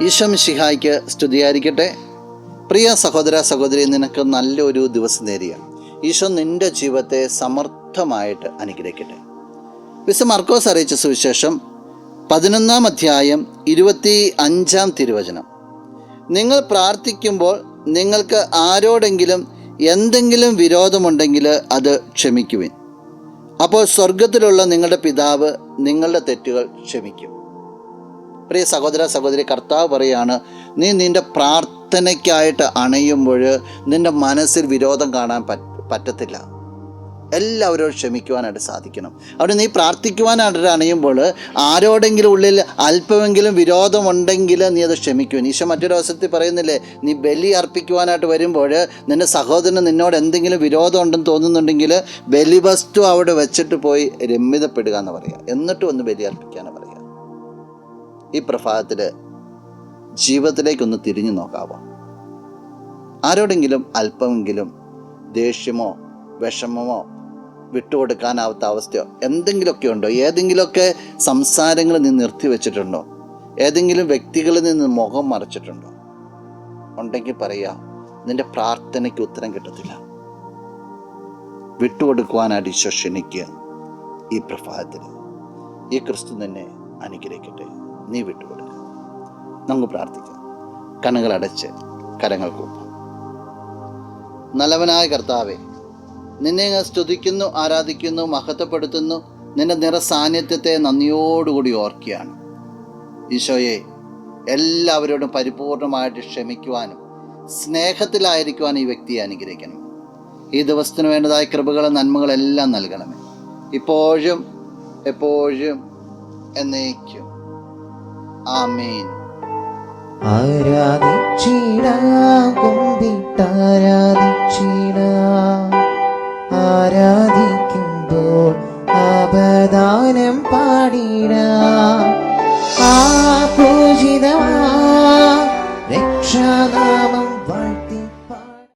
ഈശോ മിശിഹായ്ക്ക് സ്തുതിയായിരിക്കട്ടെ. പ്രിയ സഹോദര സഹോദരി, നിനക്ക് നല്ലൊരു ദിവസം നേരിയ ഈശോ നിൻ്റെ ജീവിതത്തെ സമർത്ഥമായിട്ട് അനുഗ്രഹിക്കട്ടെ. വിശുദ്ധ മർക്കോസ് അറിയിച്ച സുവിശേഷം 11-ാം അധ്യായം 25-ാം തിരുവചനം. നിങ്ങൾ പ്രാർത്ഥിക്കുമ്പോൾ നിങ്ങൾക്ക് ആരോടെങ്കിലും എന്തെങ്കിലും വിരോധമുണ്ടെങ്കിൽ അത് ക്ഷമിക്കുവിൻ. അപ്പോൾ സ്വർഗത്തിലുള്ള നിങ്ങളുടെ പിതാവ് നിങ്ങളുടെ തെറ്റുകൾ ക്ഷമിക്കും. പ്രിയ സഹോദര സഹോദരി, കർത്താവ് പറയാണ്, നീ നിൻ്റെ പ്രാർത്ഥനയ്ക്കായിട്ട് അണയുമ്പോൾ നിൻ്റെ മനസ്സിൽ വിരോധം കാണാൻ പറ്റത്തില്ല. എല്ലാവരോടും ക്ഷമിക്കുവാനായിട്ട് സാധിക്കണം. അവിടെ നീ പ്രാർത്ഥിക്കുവാനായിട്ട് അണയുമ്പോൾ ആരോടെങ്കിലും ഉള്ളിൽ അല്പമെങ്കിലും വിരോധമുണ്ടെങ്കിൽ നീ അത് ക്ഷമിക്കുവാൻ. ഈശോ മറ്റൊരു അവസരത്തിൽ പറയുന്നില്ലേ, നീ ബലി അർപ്പിക്കുവാനായിട്ട് വരുമ്പോൾ നിൻ്റെ സഹോദരന് നിന്നോട് എന്തെങ്കിലും വിരോധം ഉണ്ടെന്ന് തോന്നുന്നുണ്ടെങ്കിൽ ബലിവസ്തു അവിടെ വെച്ചിട്ട് പോയി രമ്യതപ്പെടുക എന്ന് പറയുക, എന്നിട്ടും ഒന്ന് ബലി അർപ്പിക്കാനാണ് പറയുക. ഈ പ്രഭാതത്തിൽ ജീവിതത്തിലേക്കൊന്ന് തിരിഞ്ഞു നോക്കാവോ? ആരോടെങ്കിലും അല്പമെങ്കിലും ദേഷ്യമോ വിഷമമോ വിട്ടുകൊടുക്കാനാവാത്ത അവസ്ഥയോ എന്തെങ്കിലുമൊക്കെ ഉണ്ടോ? ഏതെങ്കിലുമൊക്കെ സംസാരങ്ങൾ നീ നിർത്തിവെച്ചിട്ടുണ്ടോ? ഏതെങ്കിലും വ്യക്തികളിൽ നിന്ന് മുഖം മറച്ചിട്ടുണ്ടോ? ഉണ്ടെങ്കിൽ പറയാ, നിന്റെ പ്രാർത്ഥനയ്ക്ക് ഉത്തരം കിട്ടത്തില്ല. വിട്ടുകൊടുക്കുവാനായിട്ട് ഈശോ ക്ഷണിക്കുക. ഈ പ്രഭാതത്തിൽ ഈ ക്രിസ്തു നിന്നെ അനുഗ്രഹിക്കട്ടെ. നീ വിട്ടുകൊടുക്കുക. നമുക്ക് പ്രാർത്ഥിക്കാം. കണ്ണുകളടച്ച് കരങ്ങൾ കൂപ്പാം. നല്ലവനായ കർത്താവേ, നിന്നെ ഞാൻ സ്തുതിക്കുന്നു, ആരാധിക്കുന്നു, മഹത്വപ്പെടുത്തുന്നു. നിന്റെ നിറസാന്നിധ്യത്തെ നന്ദിയോടുകൂടി ഓർക്കുകയാണ്. ഈശോയെ, എല്ലാവരോടും പരിപൂർണമായിട്ട് ക്ഷമിക്കുവാനും സ്നേഹത്തിലായിരിക്കുവാനും ഈ വ്യക്തിയെ അനുഗ്രഹിക്കണം. ഈ ദിവസത്തിന് വേണ്ടതായ കൃപകളും നന്മകളെല്ലാം നൽകണമേ, ഇപ്പോഴും എപ്പോഴും എന്നേക്കും. ആമേൻ. ആരാധിച്ചിടാ